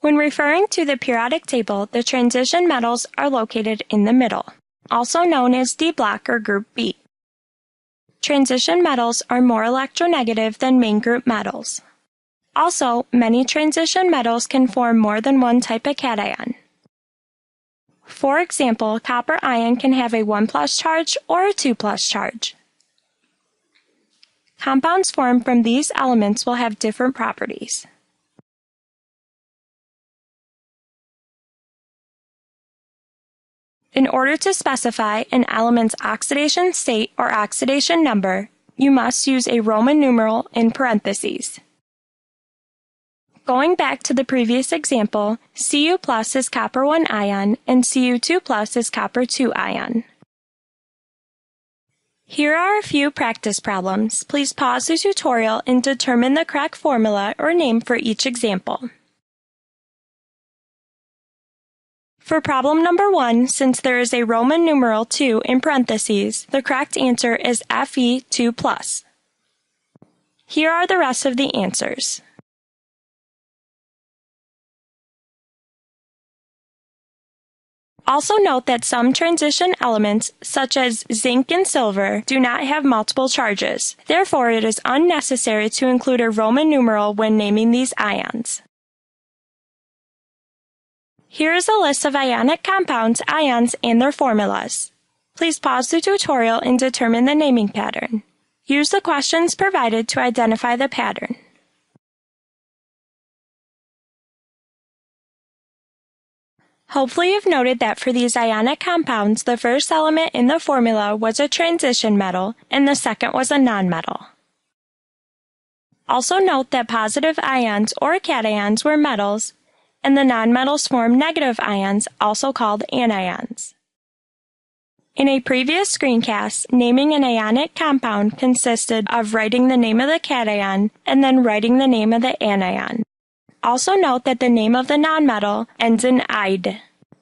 When referring to the periodic table, the transition metals are located in the middle, also known as D block or group B. Transition metals are more electronegative than main group metals. Also, many transition metals can form more than one type of cation. For example, copper ion can have a 1+ charge or a 2+ charge. Compounds formed from these elements will have different properties. In order to specify an element's oxidation state or oxidation number, you must use a Roman numeral in parentheses. Going back to the previous example, Cu+ is copper 1 ion and Cu2+ is copper 2 ion. Here are a few practice problems. Please pause the tutorial and determine the correct formula or name for each example. For problem number 1, since there is a Roman numeral 2 in parentheses, the correct answer is Fe2+. Here are the rest of the answers. Also note that some transition elements, such as zinc and silver, do not have multiple charges. Therefore, it is unnecessary to include a Roman numeral when naming these ions. Here is a list of ionic compounds, ions, and their formulas. Please pause the tutorial and determine the naming pattern. Use the questions provided to identify the pattern. Hopefully you've noted that for these ionic compounds, the first element in the formula was a transition metal and the second was a nonmetal. Also note that positive ions or cations were metals, and the nonmetals form negative ions, also called anions. In a previous screencast, naming an ionic compound consisted of writing the name of the cation and then writing the name of the anion. Also note that the name of the nonmetal ends in "ide".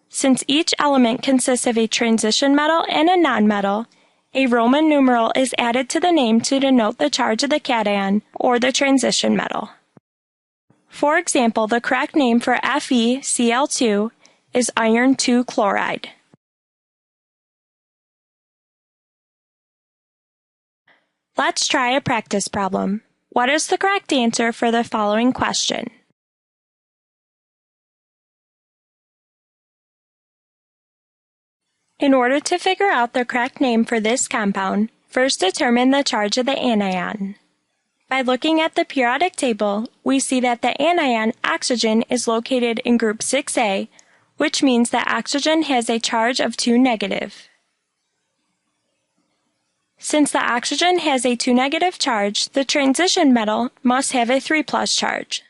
Since each element consists of a transition metal and a nonmetal, a Roman numeral is added to the name to denote the charge of the cation or the transition metal. For example, the correct name for FeCl2 is iron 2 chloride. Let's try a practice problem. What is the correct answer for the following question? In order to figure out the correct name for this compound, first determine the charge of the anion. By looking at the periodic table, we see that the anion oxygen is located in group 6A, which means that oxygen has a charge of 2 negative. Since the oxygen has a 2 negative charge, the transition metal must have a 3+ charge.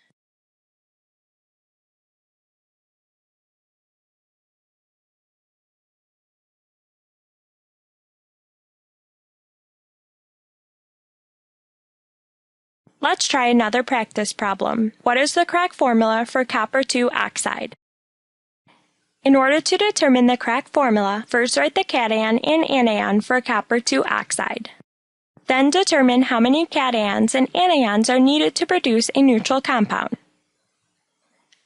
Let's try another practice problem. What is the correct formula for copper 2 oxide? In order to determine the correct formula, first write the cation and anion for copper 2 oxide. Then determine how many cations and anions are needed to produce a neutral compound.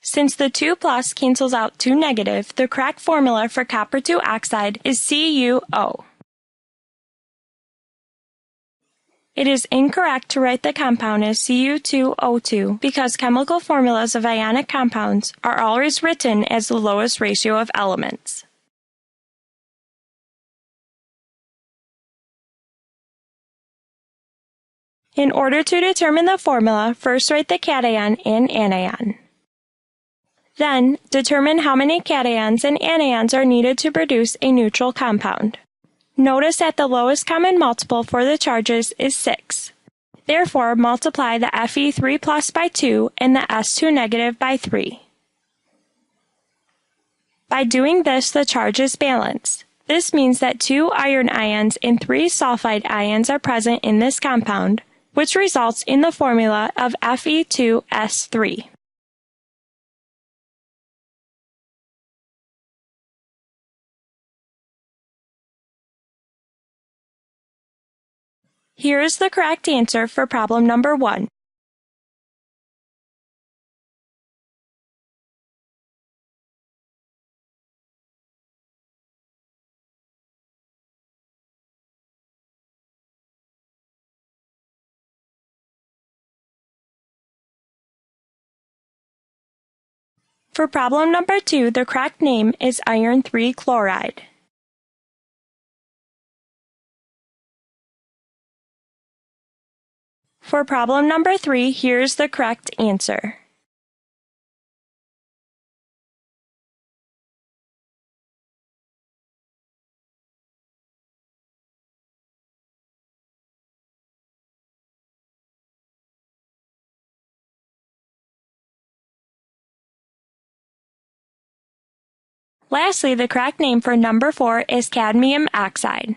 Since the 2+ cancels out 2 negative, the correct formula for copper 2 oxide is CuO. It is incorrect to write the compound as Cu2O2 because chemical formulas of ionic compounds are always written as the lowest ratio of elements. In order to determine the formula, first write the cation and anion. Then, determine how many cations and anions are needed to produce a neutral compound. Notice that the lowest common multiple for the charges is 6. Therefore, multiply the Fe3+ by 2 and the S2 negative by 3. By doing this, the charge is balanced. This means that 2 iron ions and 3 sulfide ions are present in this compound, which results in the formula of Fe2S3. Here is the correct answer for problem number 1. For problem number 2, the correct name is iron 3 chloride. For problem number 3, here's the correct answer. Lastly, the correct name for number 4 is cadmium oxide.